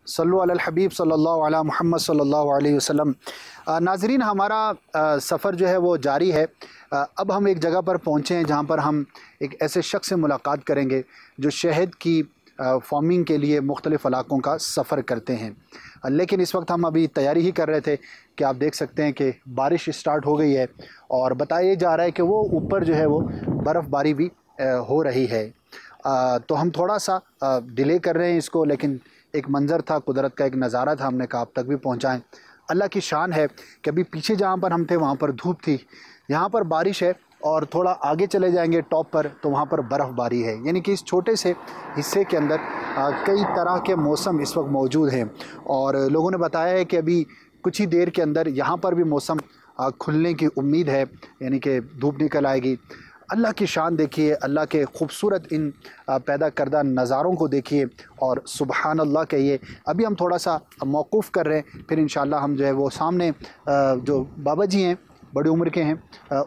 सल्लु अलल हबीब सल्लल्लाहु अला मुहम्मद सल्लल्लाहु अलैहि वसल्लम। नाज़रीन, हमारा सफ़र जो है वो जारी है। अब हम एक जगह पर पहुँचे हैं जहाँ पर हम एक ऐसे शख्स से मुलाकात करेंगे जो शहद की फार्मिंग के लिए मुख्तलिफ़ इलाक़ों का सफ़र करते हैं। लेकिन इस वक्त हम अभी तैयारी ही कर रहे थे कि आप देख सकते हैं कि बारिश स्टार्ट हो गई है और बताया जा रहा है कि वो ऊपर जो है वो बर्फ़बारी भी हो रही है। तो हम थोड़ा सा डिले कर रहे हैं इसको, लेकिन एक मंज़र था, कुदरत का एक नज़ारा था, हमने कहा आप तक भी पहुँचाएँ। अल्लाह की शान है कि अभी पीछे जहाँ पर हम थे वहाँ पर धूप थी, यहाँ पर बारिश है और थोड़ा आगे चले जाएंगे टॉप पर तो वहाँ पर बर्फ़बारी है। यानी कि इस छोटे से हिस्से के अंदर कई तरह के मौसम इस वक्त मौजूद हैं और लोगों ने बताया है कि अभी कुछ ही देर के अंदर यहाँ पर भी मौसम खुलने की उम्मीद है, यानी कि धूप निकल आएगी। अल्लाह की शान देखिए, अल्लाह के खूबसूरत इन पैदा करदा नज़ारों को देखिए और सुबहान अल्लाह कहिए। अभी हम थोड़ा सा मौक़ूफ़ कर रहे हैं, फिर इंशाअल्लाह हम जो है वो सामने जो बाबा जी हैं, बड़ी उम्र के हैं,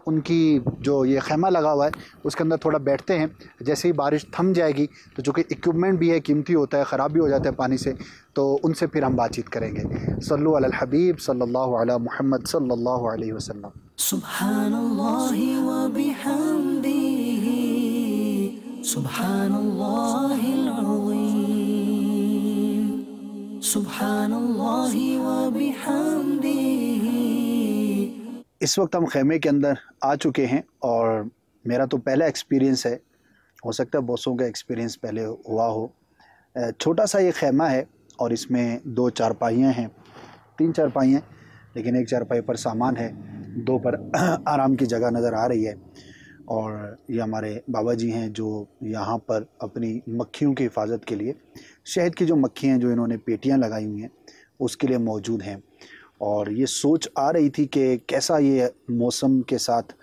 उनकी जो ये ख़ैमा लगा हुआ है उसके अंदर थोड़ा बैठते हैं। जैसे ही बारिश थम जाएगी तो जो कि इक्विपमेंट भी है, कीमती होता है, ख़राब भी हो जाता है पानी से, तो उनसे फिर हम बातचीत करेंगे। सल्लु अलल हबीब सल्लल्लाहु अला मुहम्मद सल्लल्लाहु अलैहि वसल्लम। सुब्हानल्लाहि व बिहम्दिही सुब्हानल्लाहिल अज़ीम सुब्हानल्लाहि व बिहम्दिही। इस वक्त हम ख़ैमे के अंदर आ चुके हैं और मेरा तो पहला एक्सपीरियंस है, हो सकता है बॉसों का एक्सपीरियंस पहले हुआ हो। छोटा सा ये ख़ैमा है और इसमें 2 चारपाइयाँ हैं, 3 चारपाइयाँ, लेकिन एक चारपाई पर सामान है, 2 पर आराम की जगह नज़र आ रही है। और ये हमारे बाबा जी हैं जो यहाँ पर अपनी मक्खियों की हिफाजत के लिए, शहद की जो मक्खियाँ जो इन्होंने पेटियाँ लगाई हुई हैं उसके लिए मौजूद हैं। और ये सोच आ रही थी कि कैसा ये मौसम के साथ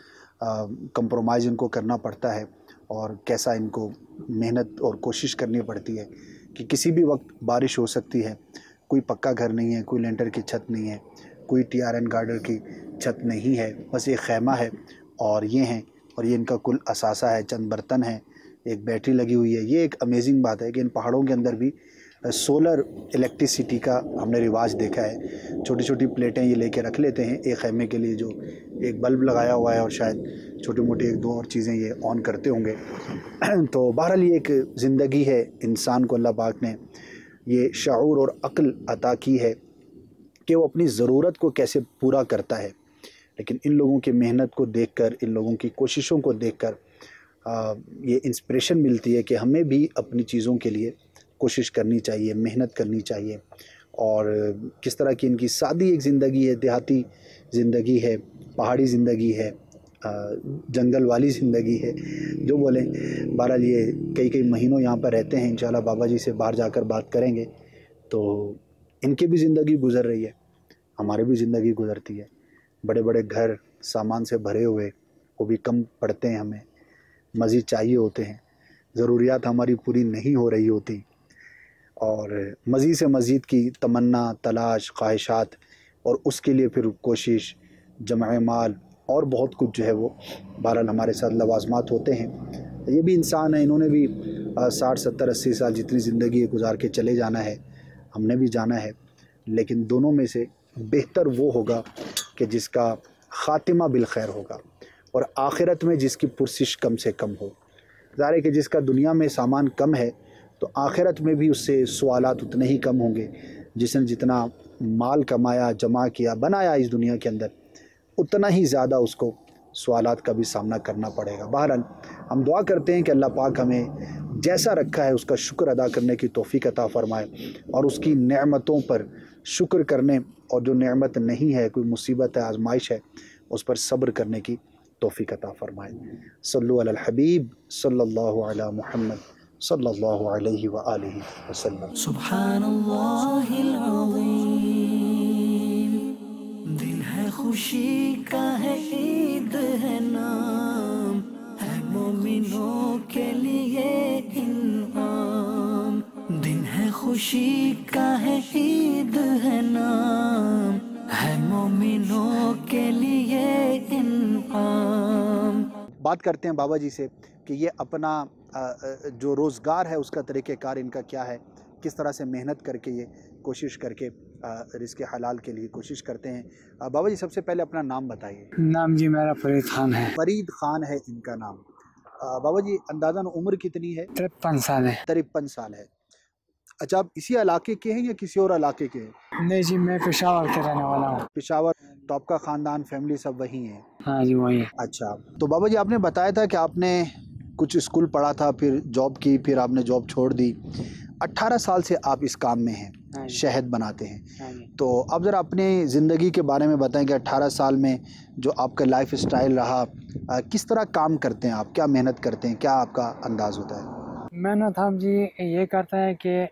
कंप्रोमाइज़ इनको करना पड़ता है और कैसा इनको मेहनत और कोशिश करनी पड़ती है कि किसी भी वक्त बारिश हो सकती है। कोई पक्का घर नहीं है, कोई लेंटर की छत नहीं है, कोई टीआरएन गार्डर की छत नहीं है, बस ये ख़ैमा है और ये हैं और ये इनका कुल असासा है। चंद बर्तन हैं, एक बैटरी लगी हुई है। ये एक अमेजिंग बात है कि इन पहाड़ों के अंदर भी सोलर इलेक्ट्रिसिटी का हमने रिवाज देखा है। छोटी छोटी प्लेटें ये लेके रख लेते हैं एक ख़ैमे के लिए, जो एक बल्ब लगाया हुआ है और शायद छोटी मोटी 1-2 और चीज़ें ये ऑन करते होंगे। तो बहरहाल ये एक ज़िंदगी है, इंसान को अल्लाह पाक ने ये शऊर और अक्ल अता की है कि वो अपनी ज़रूरत को कैसे पूरा करता है। लेकिन इन लोगों की मेहनत को देखकर, इन लोगों की कोशिशों को देखकर ये इंस्पिरेशन मिलती है कि हमें भी अपनी चीज़ों के लिए कोशिश करनी चाहिए, मेहनत करनी चाहिए। और किस तरह की इनकी सादी एक ज़िंदगी है, देहाती ज़िंदगी है, पहाड़ी ज़िंदगी है, जंगल वाली ज़िंदगी है, जो बोलें। बहरहाल ये कई महीनों यहाँ पर रहते हैं। इंशाल्लाह बाबा जी से बाहर जाकर बात करेंगे तो इनकी भी ज़िंदगी गुज़र रही है, हमारी भी ज़िंदगी गुज़रती है। बड़े बड़े घर सामान से भरे हुए, वो भी कम पड़ते हैं, हमें मज़ीद चाहिए होते हैं, ज़रूरियात हमारी पूरी नहीं हो रही होती और मज़ीद से मज़ीद की तमन्ना, तलाश, ख्वाहिशात और उसके लिए फिर कोशिश, जमा माल और बहुत कुछ जो है वो बहरहाल हमारे साथ लवाज़मात होते हैं। ये भी इंसान है, इन्होंने भी 60, 70, 80 साल जितनी ज़िंदगी गुजार के चले जाना है, हमने भी जाना है। लेकिन दोनों में से बेहतर वो होगा कि जिसका ख़ातिमा बिल खैर होगा और आखिरत में जिसकी पुरसिश कम से कम हो। ज़ाहिर है कि जिसका दुनिया में सामान कम है तो आखिरत में भी उससे सवालात उतने ही कम होंगे। जिसने जितना माल कमाया, जमा किया, बनाया इस दुनिया के अंदर, उतना ही ज़्यादा उसको सवालात का भी सामना करना पड़ेगा। बहरहाल हम दुआ करते हैं कि अल्लाह पाक हमें जैसा रखा है उसका शुक्र अदा करने की तौफ़ीक अता फ़रमाए और उसकी नेमतों पर शुक्र करने, और जो नेमत नहीं है, कोई मुसीबत है, आजमाइश है, उस पर सब्र करने की तौफ़ीक अता फ़रमाए। सल्लु अलल हबीब सल्लल्लाहु अला मुहम्मद सल्लल्लाहु अलैहि व आलिहि वसल्लम। सुब्हानल्लाहिल अज़ीम। दिन है खुशी का है, ईद है नाम, है मोमिनों के लिए इनाम। दिन है खुशी का है, ईद है नाम, है मोमिनों के लिए इनाम। बात करते हैं बाबा जी से कि ये अपना जो रोज़गार है उसका तरीक़ेकार इनका क्या है, किस तरह से मेहनत करके ये कोशिश करके रिज़्क़ हलाल के लिए कोशिश करते हैं। बाबा जी सबसे पहले अपना नाम बताइए। नाम जी मेरा फरीद खान है। फरीद खान है इनका नाम। बाबा जी अंदाज़न उम्र कितनी है? 53 साल है। 53 साल है। अच्छा, आप इसी इलाके के हैं या किसी और इलाके के हैं? नहीं जी, मैं पेशावर के रहने वाला हूँ। पेशावर, तो आपका ख़ानदान फैमिली सब वहीं है? हाँ जी वही। अच्छा, तो बाबा जी आपने बताया था कि आपने कुछ स्कूल पढ़ा था, फिर जॉब की, फिर आपने जॉब छोड़ दी। 18 साल से आप इस काम में हैं, हाँ शहद बनाते हैं। हाँ जी। तो आप ज़रा अपनी ज़िंदगी के बारे में बताएं कि 18 साल में जो आपका लाइफ स्टाइल रहा, किस तरह काम करते हैं आप, क्या मेहनत करते हैं, क्या आपका अंदाज़ होता है? मेहनत हम जी ये करते हैं कि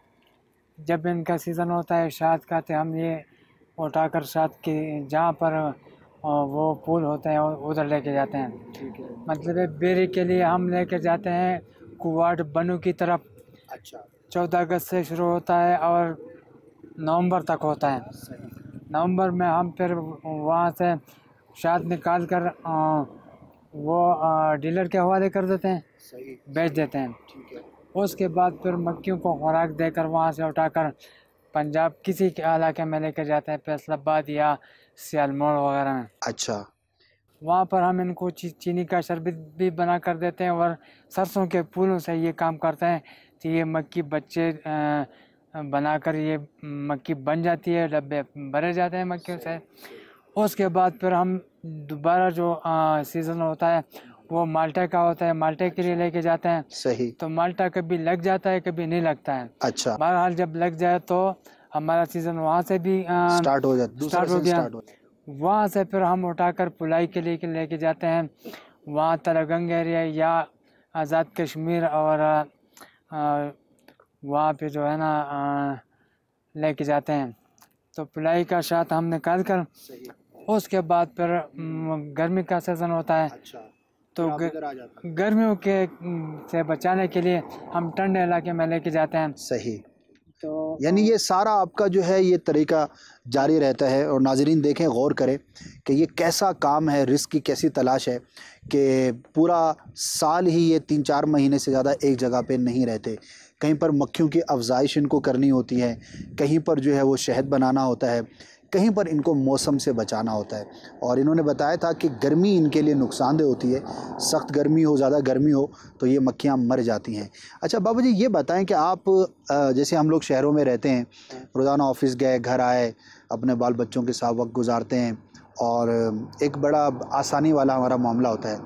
जब इनका सीज़न होता है शहद का, तो हम ये उठाकर शहद के जहाँ पर वो पुल होते हैं उधर लेके जाते हैं। ठीक है। मतलब बेरी के लिए हम लेके जाते हैं कुवाड बनू की तरफ। अच्छा। 14 अगस्त से शुरू होता है और नवंबर तक होता है। नवंबर में हम फिर वहाँ से शहद निकाल कर वो डीलर के हवाले कर देते हैं, सही, बेच देते हैं। ठीक है। उसके बाद फिर मक्खियों को खुराक देकर वहाँ से उठाकर पंजाब किसी के इलाके में लेकर जाते हैं, फैसलाबाद या सियालमोड़ वगैरह में। अच्छा। वहाँ पर हम इनको चीनी का शरबत भी बना कर देते हैं और सरसों के फूलों से ये काम करते हैं कि ये मक्खी बच्चे बनाकर ये मक्खी बन जाती है, डब्बे भरे जाते हैं मक्खियों से। उसके बाद फिर हम दोबारा जो सीज़न होता है वो माल्टे का होता है, माल्टे के लिए लेके जाते हैं। सही। तो माल्टा कभी लग जाता है, कभी नहीं लगता है। अच्छा। बहरहाल जब लग जाए तो हमारा सीज़न वहाँ से भी स्टार्ट हो जाता, स्टार्ट हो गया। वहाँ से फिर हम उठाकर पुलाई के लिए लेके जाते हैं वहाँ तलगंग एरिया या आज़ाद कश्मीर, और वहाँ पे जो है ना लेके जाते हैं। तो पुलाई का शहद हम निकाल कर उसके बाद फिर गर्मी का सीज़न होता है। अच्छा। तो गर्मियों के से बचाने के लिए हम ठंडे इलाके में लेके जाते हैं। सही। तो यानी ये सारा आपका जो है ये तरीका जारी रहता है। और नाजरीन देखें, गौर करें कि ये कैसा काम है, रिस्क की कैसी तलाश है कि पूरा साल ही ये 3-4 महीने से ज़्यादा एक जगह पे नहीं रहते। कहीं पर मक्खियों की अफजाइश इनको करनी होती है, कहीं पर जो है वो शहद बनाना होता है, कहीं पर इनको मौसम से बचाना होता है। और इन्होंने बताया था कि गर्मी इनके लिए नुकसानदेह होती है, सख्त गर्मी हो, ज़्यादा गर्मी हो तो ये मक्खियाँ मर जाती हैं। अच्छा बाबू जी ये बताएं कि आप जैसे हम लोग शहरों में रहते हैं, रोज़ाना ऑफिस गए, घर आए, अपने बाल बच्चों के साथ वक्त गुजारते हैं और एक बड़ा आसानी वाला हमारा मामला होता है।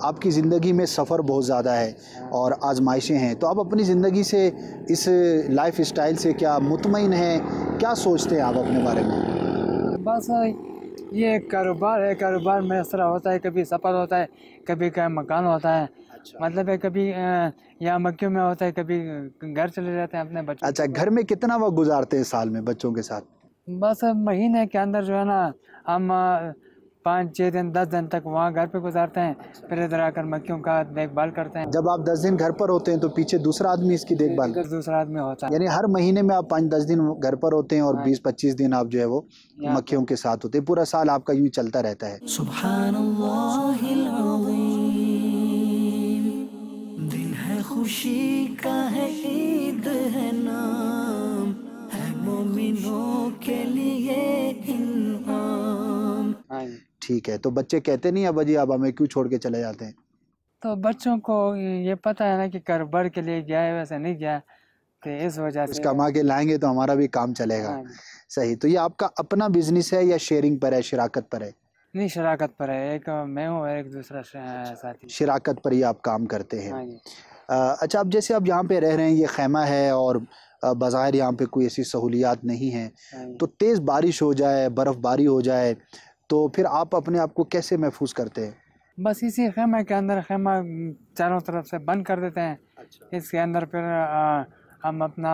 आपकी ज़िंदगी में सफ़र बहुत ज़्यादा है और आजमाइशें हैं, तो आप अपनी ज़िंदगी से, इस लाइफ स्टाइल से क्या मुतमईन हैं, क्या सोचते हैं आप अपने बारे में? बस ये कारोबार है, कारोबार में इस तरह होता है, कभी सफ़र होता है, कभी का मकान होता है। अच्छा। मतलब है कभी यहाँ मक्खियों में होता है, कभी घर चले जाते हैं अपने बच्चों। अच्छा, घर में कितना वक्त गुजारते हैं साल में बच्चों के साथ? बस महीने के अंदर जो है ना हम 5-6 दिन 10 दिन तक वहाँ घर पे गुजारते हैं, फिर इधर आकर मक्खियों का देखभाल करते हैं। जब आप 10 दिन घर पर होते हैं तो पीछे दूसरा आदमी इसकी देखभाल? इधर दूसरा आदमी होता है। यानी हर महीने में आप 5-10 दिन घर पर होते हैं और 20-25 दिन आप जो है वो मक्खियों के साथ होते हैं। पूरा साल आपका यूँ चलता रहता है। सुब्हानल्लाहिल अज़ीम, दिन है खुशी का है, ईद है नाम, है मोमिनों के लिए इनाम। ठीक है, तो बच्चे कहते नहीं अब्बा जी आप हमें क्यों छोड़ के चले जाते हैं? तो बच्चों को ये पता है ना कि कारोबार के लिए गया है, वैसे नहीं गया, तो इस वजह से कमा के लाएंगे तो हमारा भी काम चलेगा। सही। तो ये आपका अपना बिजनेस है या शेयरिंग पर है, शराकत पर है? नहीं, शराकत पर है। एक मैं हूँ और एक दूसरा साथी। शराकत पर ही आप काम करते हैं। हाँ जी। अच्छा, अब जैसे आप यहाँ पे रह रहे हैं, ये खैमा है और बाज़ाहिर यहाँ पे कोई ऐसी सहूलियात नहीं है, तो तेज़ बारिश हो जाए, बर्फ़बारी हो जाए, तो फिर आप अपने आप को कैसे महफूज करते हैं? बस इसी खेमे के अंदर, खेमा चारों तरफ से बंद कर देते हैं। अच्छा। इसके अंदर फिर हम अपना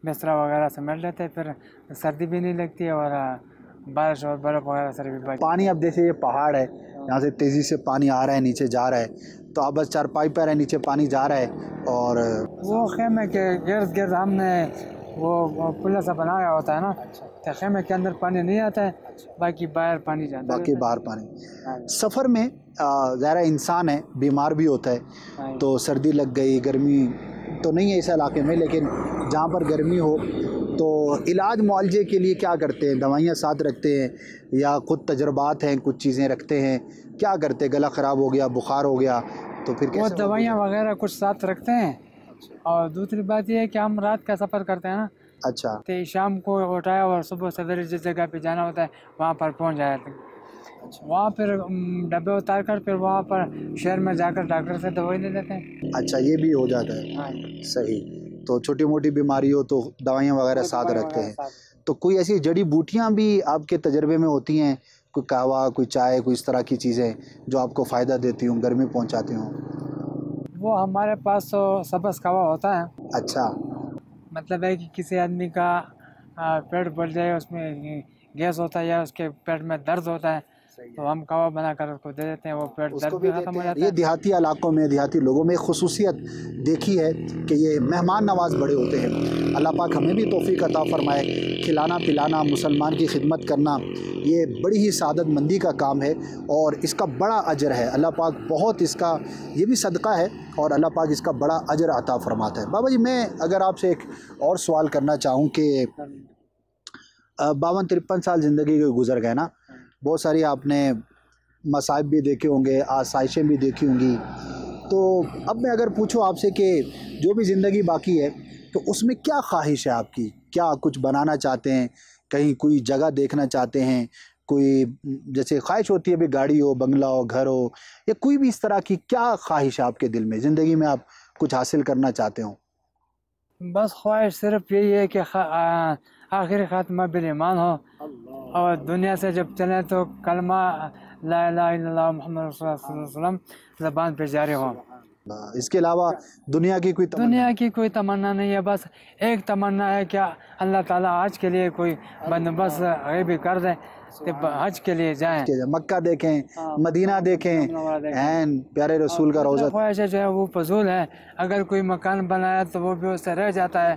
बिस्तरा वगैरह समेट लेते हैं, फिर सर्दी भी नहीं लगती है और बारिश और बर्फ़ वगैरह से भी बच। पानी, अब जैसे ये पहाड़ है, यहाँ से तेज़ी से पानी आ रहा है, नीचे जा रहा है, तो अब बस चारपाई पर है, नीचे पानी जा रहा है और वो खेमे के गिर्द गिर्द हमने वो पुल सा बनाया होता है ना, तो खेमे के अंदर पानी नहीं आता है, बाकी बाहर पानी जाता है। बाकी बाहर पानी। सफ़र में ज़रा इंसान है, बीमार भी होता है, तो सर्दी लग गई, गर्मी तो नहीं है इस इलाके में, लेकिन जहाँ पर गर्मी हो तो इलाज मुआवजे के लिए क्या करते हैं? दवाइयाँ साथ रखते हैं या ख़ुद तजर्बात हैं, कुछ चीज़ें रखते हैं, क्या करते हैं? गला ख़राब हो गया, बुखार हो गया तो फिर वो दवाइयाँ वगैरह कुछ साथ रखते हैं। और दूसरी बात ये है कि हम रात का सफ़र करते हैं ना, अच्छा, तो शाम को उठाया और सुबह सवेरे जिस जगह पे जाना होता है वहाँ पर पहुँच जाते हैं। वहाँ फिर डब्बे उतार कर फिर वहाँ पर शहर में जाकर डॉक्टर से दवाई ले लेते हैं। अच्छा, ये भी हो जाता है। हाँ, सही। तो छोटी मोटी बीमारी हो तो दवाइयाँ वगैरह साथ रखते हैं। तो कोई ऐसी जड़ी बूटियाँ भी आपके तजर्बे में होती हैं, कोई कहवा, कोई चाय, कोई इस तरह की चीज़ें जो आपको फ़ायदा देती हों, गर्मी पहुँचाती हों? वो हमारे पास तो सब्ज़ कहवा होता है। अच्छा, मतलब है कि किसी आदमी का पेट बढ़ जाए, उसमें गैस होता है या उसके पेट में दर्द होता है, तो हम कहवा बनाकर उसको दे देते हैं, वो पेट दर्द भी ख़त्म हो जाता है। ये देहाती इलाकों में, देहाती लोगों में खुसूसियत देखी है कि ये मेहमान नवाज बड़े होते हैं। अल्लाह पाक हमें भी तौफीक अता फरमाए। खिलाना पिलाना, मुसलमान की खिदमत करना, ये बड़ी ही सादतमंदी का काम है और इसका बड़ा अजर है। अल्लाह पाक बहुत इसका, ये भी सदका है और अल्लाह पाक इसका बड़ा अजर अता फरमाता है। बाबा जी, मैं अगर आपसे एक और सवाल करना चाहूँ कि 52-53 साल ज़िंदगी के गुजर गए ना, बहुत सारी आपने मसाइब भी देखे होंगे, आसाइशें भी देखी होंगी। तो अब मैं अगर पूछूं आपसे कि जो भी ज़िंदगी बाकी है तो उसमें क्या ख्वाहिश है आपकी? क्या कुछ बनाना चाहते हैं? कहीं कोई जगह देखना चाहते हैं? कोई जैसे ख्वाहिश होती है, अभी गाड़ी हो, बंगला हो, घर हो, या कोई भी इस तरह की क्या ख्वाहिश है आपके दिल में? ज़िंदगी में आप कुछ हासिल करना चाहते हो? बस ख्वाहिश सिर्फ यही है कि आखिरी खात्मा बिल ईमान हो और दुनिया से जब चले तो कलमा ला इलाहा इल्लल्लाह मुहम्मद रसूलुल्लाह सल्लल्लाहु अलैहि वसल्लम ज़बान पे जारी हो। इसके अलावा दुनिया की कोई तमन्ना नहीं है। बस एक तमन्ना है कि अल्लाह ताला आज के लिए कोई बंदोबस्त गैबी कर दे तो हज के लिए जाएं, मक्का देखें, मदीना देखें, एन प्यारे रसूल का रोज़ा। ख्वाहिश जो है वो फजूल है। अगर कोई मकान बनाया तो वो भी उससे रह जाता है,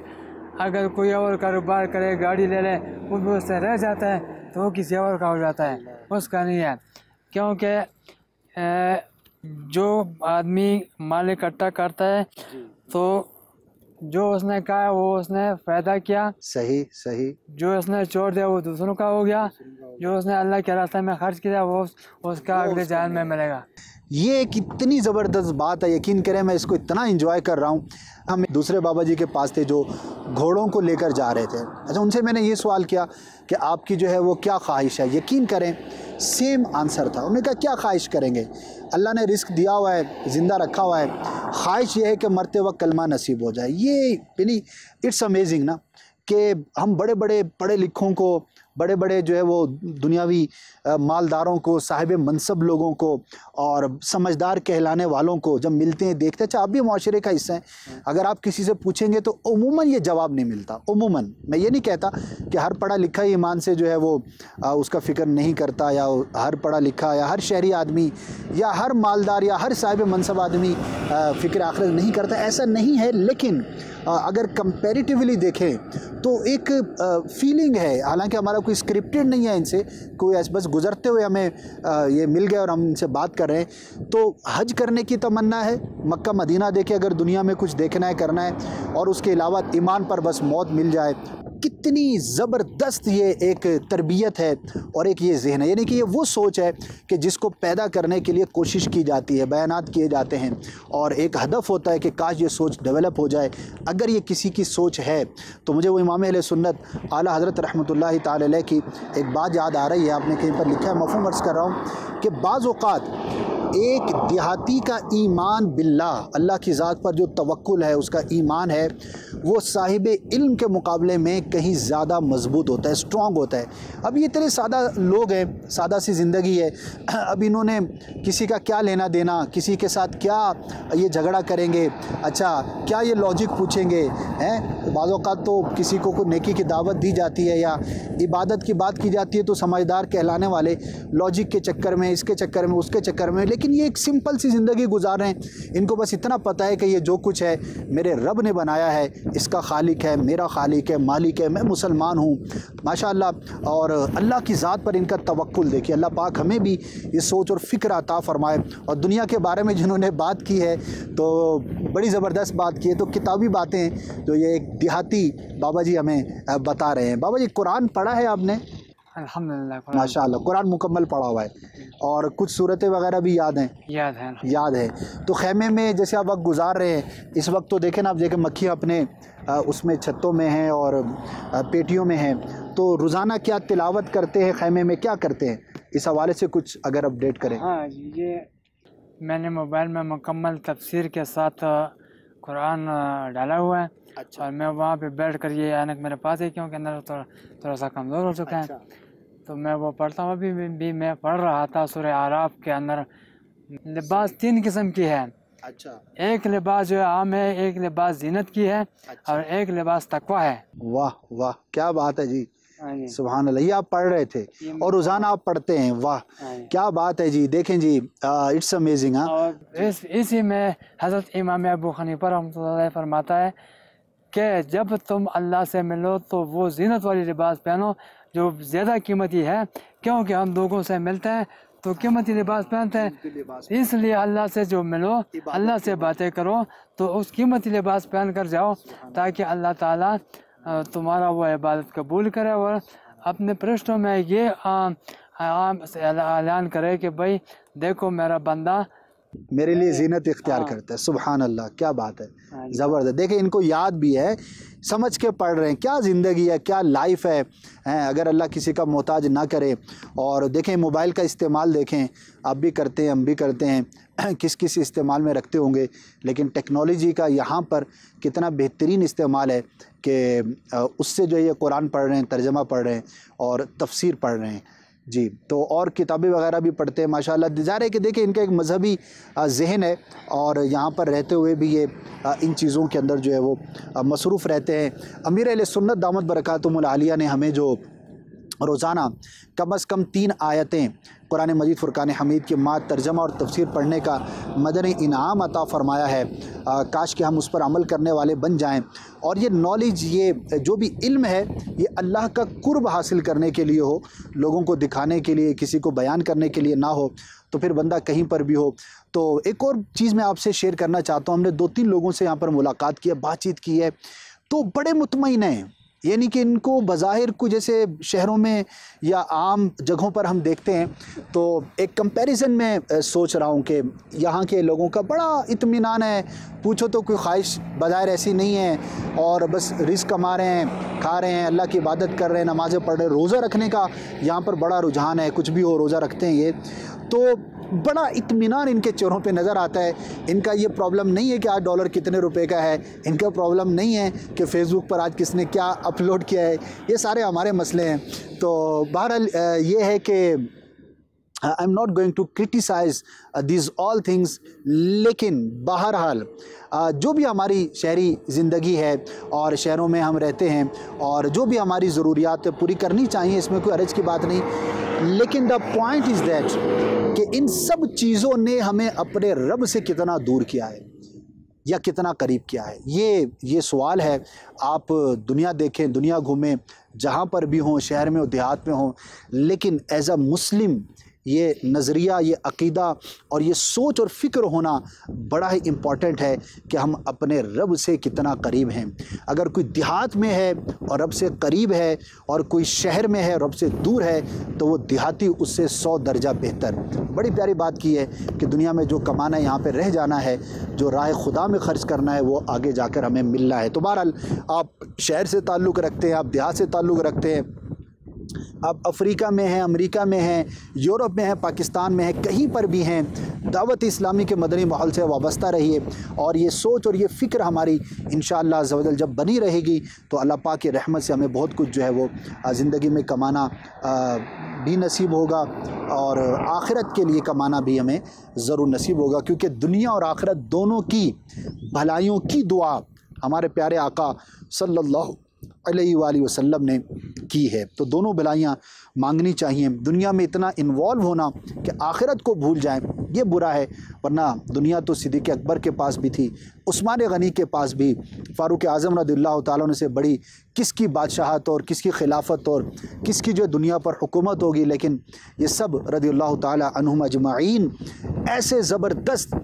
अगर कोई और कारोबार करे, गाड़ी ले ले, वो भी उससे रह जाता है, तो वो किसी और का हो जाता है, उसका नहीं है। क्योंकि जो आदमी माल इकट्ठा करता है तो जो उसने कहा वो उसने फ़ायदा किया, सही सही। जो उसने छोड़ दिया वो दूसरों का हो गया, जो उसने अल्लाह के रास्ते में खर्च किया वो उसका अगले जहान में मिलेगा। ये एक इतनी ज़बरदस्त बात है, यकीन करें मैं इसको इतना एंजॉय कर रहा हूँ। हम दूसरे बाबा जी के पास थे जो घोड़ों को लेकर जा रहे थे। अच्छा, उनसे मैंने ये सवाल किया कि आपकी जो है वो क्या ख्वाहिश है? यकीन करें सेम आंसर था। उन्होंने कहा क्या ख्वाहिश करेंगे, अल्लाह ने रिस्क दिया हुआ है, ज़िंदा रखा हुआ है, ख्वाहिश ये है कि मरते वक्त कलमा नसीब हो जाए। ये यानी इट्स अमेजिंग ना कि हम बड़े बड़े पढ़े लिखों को, बड़े बड़े जो है वो दुनियावी मालदारों को, साहिब मनसब लोगों को और समझदार कहलाने वालों को जब मिलते हैं, देखते हैं। अच्छा, आप भी माशरे का हिस्सा हैं। अगर आप किसी से पूछेंगे तो उमूमन ये जवाब नहीं मिलता। उमूमन, मैं ये नहीं कहता कि हर पढ़ा लिखा ही ईमान से जो है वो उसका फ़िक्र नहीं करता, या हर पढ़ा लिखा या हर शहरी आदमी या हर मालदार या हर साहिब मनसब आदमी फ़िक्र आखिरत नहीं करता, ऐसा नहीं है। लेकिन अगर कंपैरेटिवली देखें तो एक फीलिंग है, हालांकि हमारा कोई स्क्रिप्टेड नहीं है इनसे, कोई ऐसे बस गुजरते हुए हमें ये मिल गए और हम इनसे बात कर रहे हैं। तो हज करने की तमन्ना है, मक्का मदीना देखे, अगर दुनिया में कुछ देखना है, करना है, और उसके अलावा ईमान पर बस मौत मिल जाए। कितनी ज़बरदस्त ये एक तरबियत है और एक ये जहन है, यानी कि ये वो सोच है कि जिसको पैदा करने के लिए कोशिश की जाती है, बयानात किए जाते हैं और एक हदफ होता है कि काश ये सोच डेवलप हो जाए। अगर ये किसी की सोच है तो मुझे वो इमाम अहले सुन्नत आला हज़रत रहमतुल्लाहि ताला अलैह की एक बात याद आ रही है। आपने कहीं पर लिखा है, मफ़हूम अर्ज़ कर रहा हूँ कि बाज़ औक़ात एक देहाती का ईमान बिल्लाह, अल्लाह की ज़ात पर जो तवक्कुल है, उसका ईमान है, वो साहिब इल्म के मुकाबले में कहीं ज़्यादा मजबूत होता है, स्ट्रॉन्ग होता है। अब ये इतने सादा लोग हैं, सादा सी ज़िंदगी है, अब इन्होंने किसी का क्या लेना देना, किसी के साथ क्या ये झगड़ा करेंगे, अच्छा क्या ये लॉजिक पूछेंगे हैं, बाज़ औक़ात तो किसी को नेकी की दावत दी जाती है या इबादत की बात की जाती है तो समझदार कहलाने वाले लॉजिक के चक्कर में, इसके चक्कर में, उसके चक्कर में, लेकिन ये एक सिंपल सी ज़िंदगी गुजार रहे हैं। इनको बस इतना पता है कि ये जो कुछ है मेरे रब ने बनाया है, इसका खालिक है, मेरा खालिक है, मालिक है, मैं मुसलमान हूँ माशाअल्लाह। और अल्लाह की ज़ात पर इनका तवक्कुल देखिए। अल्लाह पाक हमें भी ये सोच और फ़िक्र अता फ़रमाए। और दुनिया के बारे में जिन्होंने बात की है तो बड़ी ज़बरदस्त बात की है, तो किताबी बातें जो ये एक देहाती बाबा जी हमें बता रहे हैं। बाबा जी, कुरान पढ़ा है आपने? अल्हम्दुलिल्लाह माशाअल्लाह, कुरान मुकम्मल पढ़ा हुआ है और कुछ सूरतें वगैरह भी याद हैं? याद है। तो ख़ैमे में जैसे आप वक्त गुजार रहे हैं इस वक्त, तो देखें ना आप, देखें मक्खियाँ अपने उसमें छतों में हैं और पेटियों में हैं, तो रोज़ाना क्या तिलावत करते हैं ख़ैमे में, क्या करते हैं, इस हवाले से कुछ अगर अपडेट करें। हाँ जी, ये मैंने मोबाइल में मुकम्मल तफसीर के साथ कुरान डाला हुआ है। अच्छा। और मैं वहाँ पे बैठ कर, ये ऐनक मेरे पास है क्योंकि अंदर थोड़ा सा कमज़ोर हो चुका है, तो मैं वो पढ़ता हूँ। अभी भी मैं पढ़ रहा था सूरह आराफ के अंदर लिबास 3 किस्म की है। अच्छा। एक लिबास जो है आम है, एक लिबास जीनत की है। अच्छा। और एक लिबास तकवा है। वाह वाह, क्या बात है जी, सुभान अल्लाह। ये आप पढ़ रहे थे और रोज़ाना आप पढ़ते हैं, वाह क्या बात है जी। देखें जी, इट्स अमेजिंग। और इसी में हज़रत इमाम अबू हनीफा रहमतुल्लाह अलैह फरमाता है कि जब तुम अल्लाह से मिलो तो वो जीनत वाली लिबास पहनो जो ज़्यादा कीमती है, क्योंकि हम लोगों से मिलते हैं तो कीमती लिबास पहनते हैं। इसलिए अल्लाह से जो मिलो, अल्लाह से बातें करो तो उस कीमती लिबास पहन कर जाओ, ताकि अल्लाह ताला तुम्हारा वो इबादत कबूल करे और अपने पृष्ठों में ये ऐलान करे कि भाई देखो मेरा बंदा मेरे लिए जीनत इख्तियार करता है। सुभान अल्लाह, क्या बात है, ज़बरदस्त। देखें, इनको याद भी है, समझ के पढ़ रहे हैं, क्या ज़िंदगी है, क्या लाइफ है, अगर अल्लाह किसी का मोहताज ना करे। और देखें मोबाइल का इस्तेमाल, देखें आप भी करते हैं, हम भी करते हैं, किस किस इस्तेमाल में रखते होंगे, लेकिन टेक्नोलॉजी का यहाँ पर कितना बेहतरीन इस्तेमाल है कि उससे जो ये कुरान पढ़ रहे हैं, तर्जमा पढ़ रहे हैं और तफसीर पढ़ रहे हैं जी। तो और किताबें वगैरह भी पढ़ते हैं माशाल्लाह। ज़ाहिर है कि देखिए इनका एक मजहबी जहन है और यहाँ पर रहते हुए भी ये इन चीज़ों के अंदर जो है वो मसरूफ़ रहते हैं। अमीर अहले सुन्नत दामत बरकातुहुल आलिया ने हमें जो रोज़ाना कम से कम 3 आयतें कुरान मजीद फ़ुरक़ान हमीद के माद तर्जमा और तफसीर पढ़ने का मदनी इनाम अता फ़रमाया है। काश कि हम उस पर अमल करने वाले बन जाएं। और ये नॉलेज, ये जो भी इल्म है, ये अल्लाह का कुर्ब हासिल करने के लिए हो, लोगों को दिखाने के लिए, किसी को बयान करने के लिए ना हो, तो फिर बंदा कहीं पर भी हो। तो एक और चीज़ मैं आपसे शेयर करना चाहता हूँ। हमने 2-3 लोगों से यहाँ पर मुलाकात की है, बातचीत की है, तो बड़े मुतमईन हैं, यानी कि इनको बज़ाहिर कुछ जैसे शहरों में या आम जगहों पर हम देखते हैं, तो एक कंपैरिजन में सोच रहा हूँ कि यहाँ के लोगों का बड़ा इत्मीनान है, पूछो तो कोई ख्वाहिश बज़ाहिर ऐसी नहीं है और बस रिज़्क़ कमा रहे हैं, खा रहे हैं, अल्लाह की इबादत कर रहे हैं, नमाज़ें पढ़ रहे हैं। रोज़ा रखने का यहाँ पर बड़ा रुझान है, कुछ भी हो रोज़ा रखते हैं ये, तो बड़ा इत्मीनान इनके चेहरों पे नज़र आता है। इनका ये प्रॉब्लम नहीं है कि आज डॉलर कितने रुपए का है, इनका प्रॉब्लम नहीं है कि फ़ेसबुक पर आज किसने क्या अपलोड किया है, ये सारे हमारे मसले हैं। तो बहरहाल ये है कि I am not going to criticise this all things, लेकिन बहरहाल जो भी हमारी शहरी ज़िंदगी है और शहरों में हम रहते हैं और जो भी हमारी ज़रूरियात पूरी करनी चाहिए, इसमें कोई हरज की बात नहीं, लेकिन द पॉइंट इज़ दैट कि इन सब चीज़ों ने हमें अपने रब से कितना दूर किया है या कितना करीब किया है, ये सवाल है। आप दुनिया देखें, दुनिया घूमें, जहाँ पर भी हों, शहर में हो, देहात में हों, लेकिन एज अ मुस्लिम ये नज़रिया, ये अक़ीदा और ये सोच और फ़िक्र होना बड़ा ही इम्पॉर्टेंट है कि हम अपने रब से कितना करीब हैं। अगर कोई देहात में है और रब से करीब है और कोई शहर में है और रब से दूर है, तो वो देहाती उससे 100 दर्जा बेहतर। बड़ी प्यारी बात की है कि दुनिया में जो कमाना है यहाँ पर रह जाना है, जो राह खुदा में ख़र्च करना है वो आगे जाकर हमें मिलना है। तो बहरहाल आप शहर से ताल्लुक़ रखते हैं, आप देहात से ताल्लुक़ रखते हैं, आप अफ्रीका में हैं, अमेरिका में हैं, यूरोप में हैं, पाकिस्तान में हैं, कहीं पर भी हैं, दावत इस्लामी के मदनी माहौल से वाबस्ता रहिए। और ये सोच और ये फ़िक्र हमारी इंशाअल्लाह अज़्ज़ व जल जब बनी रहेगी तो अल्लाह पाक की रहमत से हमें बहुत कुछ जो है वो ज़िंदगी में कमाना भी नसीब होगा और आखिरत के लिए कमाना भी हमें ज़रूर नसीब होगा, क्योंकि दुनिया और आखिरत दोनों की भलाइयों की दुआ हमारे प्यारे आका सल्लल्लाहु अलैहि वसल्लम ने की है। तो दोनों भलाइयाँ मांगनी चाहिए। दुनिया में इतना इन्वॉल्व होना कि आखिरत को भूल जाएं, ये बुरा है। वरना दुनिया तो सिद्दीक़ अकबर के पास भी थी, उस्मान गनी के पास भी, फ़ारूक आज़म रज़ियल्लाहु ताला अन्हु से बड़ी किसकी बादशाहत और किसकी खिलाफत और किसकी जो दुनिया पर हुकूमत होगी। लेकिन ये सब रज़ियल्लाहु ताला अन्हुम अजमाइन ऐसे ज़बरदस्त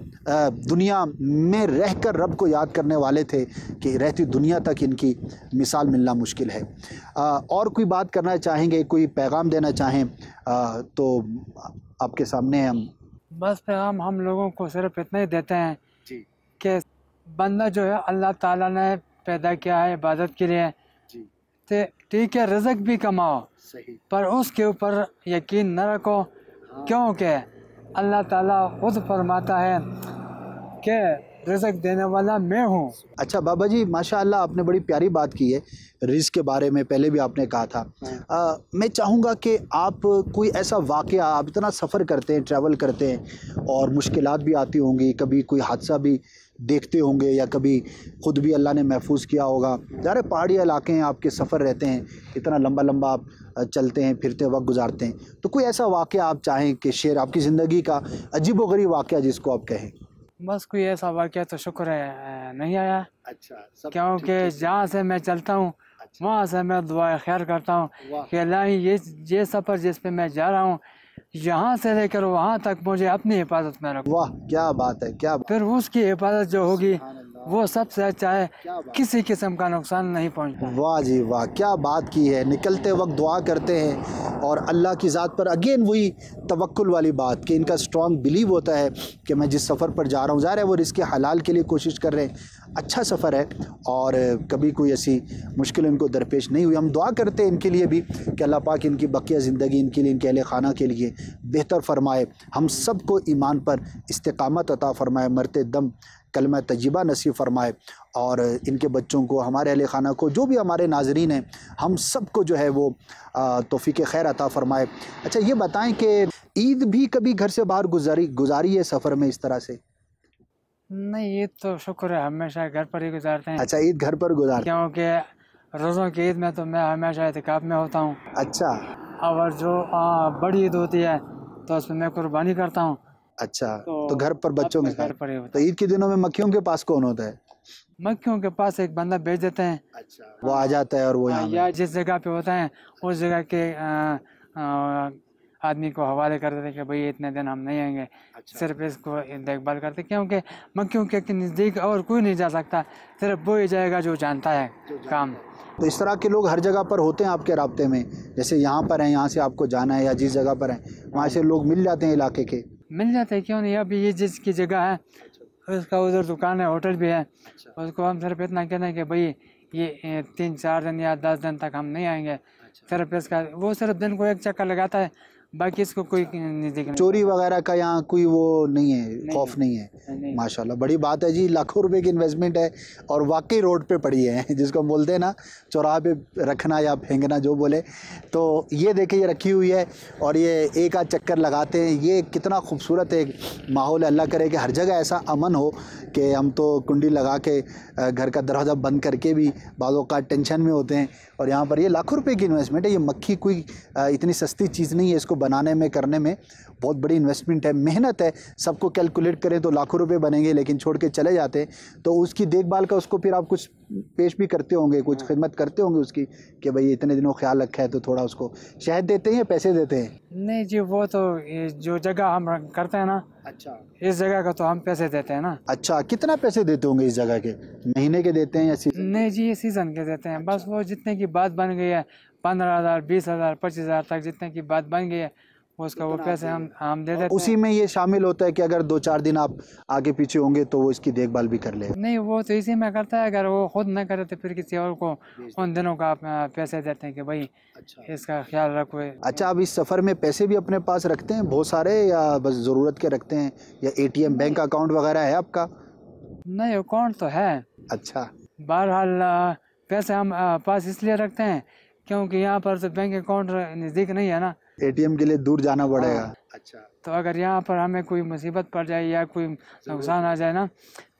दुनिया में रहकर रब को याद करने वाले थे कि रहती दुनिया तक इनकी मिसाल मिलना मुश्किल है। और कोई बात करना चाहेंगे, कोई पैगाम देना चाहें तो आपके सामने हैं हम। बस पैगाम हम लोगों को सिर्फ इतना ही देते हैं कि बंदा जो है अल्लाह ताला ने पैदा किया है इबादत के लिए, तो ठीक है रिज़्क़ भी कमाओ, सही, पर उसके ऊपर यकीन न रखो, क्योंकि अल्लाह ताला खुद फरमाता है कि रिज़्क़ देने वाला मैं हूँ। अच्छा बाबा जी, माशाअल्लाह आपने बड़ी प्यारी बात की है रिज़्क़ के बारे में, पहले भी आपने कहा था। मैं चाहूँगा कि आप कोई ऐसा वाक़या, आप इतना सफ़र करते हैं, ट्रैवल करते हैं और मुश्किलात भी आती होंगी, कभी कोई हादसा भी देखते होंगे या कभी ख़ुद भी अल्लाह ने महफूज किया होगा। ज़ाहिर पहाड़ी इलाके हैं, आपके सफ़र रहते हैं, इतना लंबा लंबा आप चलते हैं, फिरते वक्त गुजारते हैं, तो कोई ऐसा वाक़या आप चाहें कि शेर आपकी ज़िंदगी का अजीबोगरीब वाक़या जिसको आप कहें? बस कोई ऐसा वाक़या तो शुक्र है नहीं आया। अच्छा, क्योंकि जहाँ से मैं चलता हूँ वहाँ से मैं दुआ खैर करता हूँ कि अल्लाह ये सफ़र जिस पे मैं जा रहा हूँ, यहाँ से लेकर वहाँ तक मुझे अपनी हिफाजत में रखो। वाह क्या बात है, क्या बात। फिर उसकी हिफाजत जो होगी वो सबसे अच्छा है, किसी किस्म का नुकसान नहीं पहुँचता। वाह जी वाह, क्या बात की है। निकलते वक्त दुआ करते हैं और अल्लाह की ज़ात पर अगेन वही तवक्कुल वाली बात कि इनका स्ट्रॉन्ग बिलीव होता है कि मैं जिस सफ़र पर जा रहा हूँ, ज़ाहिर है वो रिज़्क़ हलाल के लिए कोशिश कर रहे हैं, अच्छा सफ़र है और कभी कोई ऐसी मुश्किल इनको दरपेश नहीं हुई। हम दुआ करते हैं इनके लिए भी कि अल्लाह पाक इनकी बकिया ज़िंदगी, इनके लिए, इनके अहले खाना के लिए बेहतर फरमाए, हम सबको ईमान पर इस्तिक़ामत अता फ़रमाए, मरते दम कलमा तय्यबा नसीब फरमाए और इनके बच्चों को, हमारे अहले खाना को, जो भी हमारे नाज़रीन हैं, हम सबको जो है वो तौफ़ीक़ खैर अता फ़रमाए। अच्छा ये बताएं कि ईद भी कभी घर से बाहर गुजारी है सफ़र में इस तरह से? नहीं, ईद तो शुक्र है हमेशा घर पर ही गुजारते हैं। अच्छा, ईद घर पर गुजारते हैं? क्योंकि रोज़ों की ईद में तो मैं हमेशा इतिकाफ़ में होता हूँ। अच्छा, और जो बड़ी ईद होती है तो उसमें मैं कुर्बानी करता हूँ। अच्छा, तो घर पर बच्चों के घर साथ। पर ही होता तो ईद के दिनों में मक्खियों के पास कौन होता है? मक्खियों के पास एक बंदा भेज देते हैं। अच्छा, वो आ जाता है और वो यहाँ या जिस जगह पे होता है उस जगह के आदमी को हवाले कर देते हैं कि भाई इतने दिन हम नहीं आएंगे। सिर्फ इसको देखभाल करते, क्योंकि मक्खियों के नज़दीक और कोई नहीं जा सकता, सिर्फ वो ही जाएगा जो जानता है काम। तो इस तरह के लोग हर जगह पर होते हैं आपके राब्ते में? जैसे यहाँ पर हैं, यहाँ से आपको जाना है या जिस जगह पर हैं वहाँ से लोग मिल जाते हैं इलाके के? मिल जाते हैं, क्यों नहीं। अभी ये जिसकी जगह है उसका उधर दुकान है, होटल भी है, उसको हम सिर्फ इतना कहते हैं कि भाई ये 3-4 दिन या 10 दिन तक हम नहीं आएंगे। सिर्फ इसका वो सिर्फ दिन को एक चक्कर लगाता है, बाकी इसको कोई नहीं देखना। चोरी वगैरह का यहाँ कोई वो नहीं है, खौफ नहीं है? माशाल्लाह, बड़ी बात है जी। लाखों रुपए की इन्वेस्टमेंट है और वाकई रोड पे पड़ी है, जिसको बोलते हैं ना चौराहे पे रखना या फेंकना जो बोले। तो ये देखिए ये रखी हुई है और ये एक आध चक्कर लगाते हैं। ये कितना खूबसूरत एक माहौल है। अल्लाह करे कि हर जगह ऐसा अमन हो कि हम तो कुंडी लगा के घर का दरवाज़ा बंद करके भी बाज़ों का टेंशन में होते हैं, और यहाँ पर ये लाखों रुपए की इन्वेस्टमेंट है। ये मक्खी कोई इतनी सस्ती चीज़ नहीं है, इसको बनाने में, करने में बहुत बड़ी इन्वेस्टमेंट है, मेहनत है। सबको कैलकुलेट करें तो लाखों रुपए बनेंगे, लेकिन छोड़ के चले जाते हैं। तो उसकी देखभाल का उसको फिर आप कुछ पेश भी करते होंगे, कुछ खिदमत करते होंगे उसकी कि भाई इतने दिनों ख्याल रखा है तो थोड़ा उसको शहद देते हैं या पैसे देते हैं? नहीं जी, वो तो जो जगह हम करते हैं ना, अच्छा, इस जगह का तो हम पैसे देते हैं ना। अच्छा, कितना पैसे देते होंगे इस जगह के? महीने के देते हैं या सीजन? नहीं जी, ये सीज़न के देते हैं। बस वो जितने की बात बन गई है, 15,000, 20,000, 25,000 तक जितने की बात बन गई है उसका वो पैसे हम दे देते हैं। उसी में ये शामिल होता है कि अगर 2-4 दिन आप आगे पीछे होंगे तो वो इसकी देखभाल भी कर ले? नहीं, वो तो इसी में करता है। अगर वो खुद न करे तो फिर किसी और को उन दिनों का आप पैसे देते हैं कि भाई इसका ख्याल रखो। अच्छा, आप इस सफ़र में पैसे भी अपने पास रखते हैं बहुत सारे, या बस ज़रूरत के रखते हैं, या ATM बैंक अकाउंट वगैरह है आपका? नहीं, अकाउंट तो है। अच्छा, बहरहाल पैसे हम पास इसलिए रखते हैं क्योंकि यहाँ पर तो बैंक अकाउंट नज़दीक नहीं है ना, ATM के लिए दूर जाना पड़ेगा। अच्छा, तो अगर यहाँ पर हमें कोई मुसीबत पड़ जाए या कोई नुकसान आ जाए ना,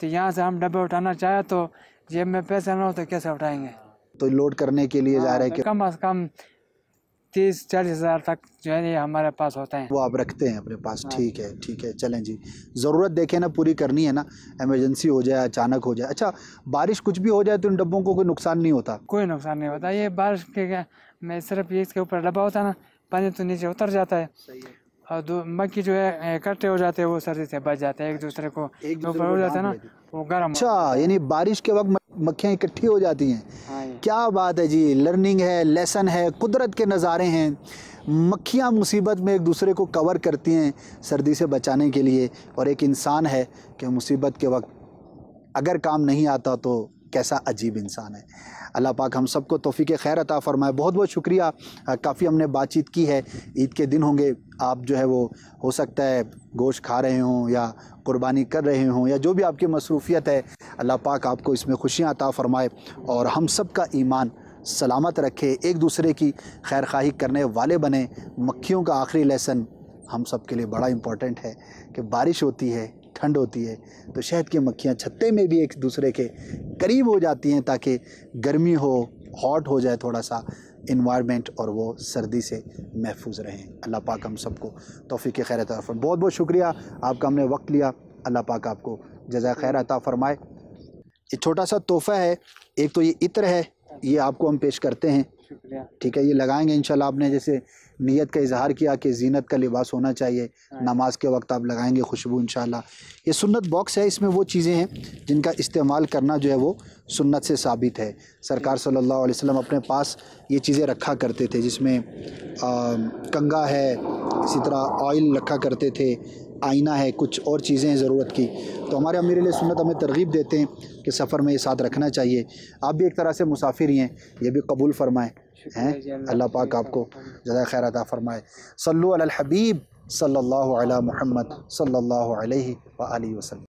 तो यहाँ से हम डब्बे उठाना चाहे तो जेब में पैसा ना हो तो कैसे उठाएंगे। तो लोड करने के लिए जा रहे हैं कि कम से कम 30-40 हज़ार तक जो है ये हमारे पास होते हैं। वो आप रखते हैं अपने पास। ठीक है, चलें जी, ज़रूरत देखें ना पूरी करनी है ना, इमरजेंसी हो जाए, अचानक हो जाए। अच्छा, बारिश कुछ भी हो जाए तो इन डब्बों को कोई नुकसान नहीं होता? कोई नुकसान नहीं होता। ये बारिश के में सिर्फ ये इसके ऊपर डब्बा होता है ना, पानी तो नीचे उतर जाता है और मक्खी जो है इकट्ठे हो जाते हैं, वो सर्दी से बच जाते हैं, एक दूसरे को ऊपर हो जाता है ना, वो गर्म। अच्छा, यानी बारिश के वक्त मक्खियाँ इकट्ठी हो जाती हैं। हाँ, क्या बात है जी, लर्निंग है, लेसन है, कुदरत के नज़ारे हैं। मक्खियाँ मुसीबत में एक दूसरे को कवर करती हैं सर्दी से बचाने के लिए, और एक इंसान है कि मुसीबत के वक्त अगर काम नहीं आता तो कैसा अजीब इंसान है। अल्लाह पाक हम सबको तौफीक खैर अता फ़रमाए। बहुत बहुत शुक्रिया। काफ़ी हमने बातचीत की है। ईद के दिन होंगे, आप जो है वो हो सकता है गोश्त खा रहे हों या कुर्बानी कर रहे हों या जो भी आपकी मसरूफ़ियत है, अल्लाह पाक आपको इसमें खुशियाँ अता फ़रमाए और हम सब का ईमान सलामत रखे, एक दूसरे की खैर खाही करने वाले बने। मक्खियों का आखिरी लेसन हम सब के लिए बड़ा इम्पोर्टेंट है कि बारिश होती है, ठंड होती है तो शहद की मक्खियाँ छत्ते में भी एक दूसरे के करीब हो जाती हैं ताकि गर्मी हो, हॉट हो जाए थोड़ा सा इन्वायरमेंट और वो सर्दी से महफूज रहें। अल्लाह पाक हम सबको तौफीक खैर अता फरमाए। बहुत बहुत शुक्रिया आपका, हमने वक्त लिया। अल्लाह पाक आपको जज़ा खैर अता फरमाए। ये छोटा सा तोहफ़ा है, एक तो ये इत्र है, ये आपको हम पेश करते हैं। ठीक है, ये लगाएंगे इंशाल्लाह। आपने जैसे नीयत का इजहार किया कि ज़ीनत का लिबास होना चाहिए, नमाज के वक्त आप लगाएंगे खुशबू इंशाल्लाह। ये सुन्नत बॉक्स है, इसमें वो चीज़ें हैं जिनका इस्तेमाल करना जो है वो सुन्नत से साबित है। सरकार सल्लल्लाहु अलैहि वसल्लम अपने पास ये चीज़ें रखा करते थे, जिसमें कंगा है, इसी तरह ऑयल रखा करते थे, आईना है, कुछ और चीज़ें हैं ज़रूरत की। तो हमारे अमीर सुन्नत हमें तरगीब देते हैं कि सफ़र में ये साथ रखना चाहिए। आप भी एक तरह से मुसाफिर ही हैं, ये भी कबूल फरमाएँ हैं। अल्लाह पाक आपको जज़ा खैर अता फरमाए। सल्लु अलल हबीब सल्लल्लाहु अला मुहम्मद सल्लल्लाहु अलैहि व आलिहि वसल्लम।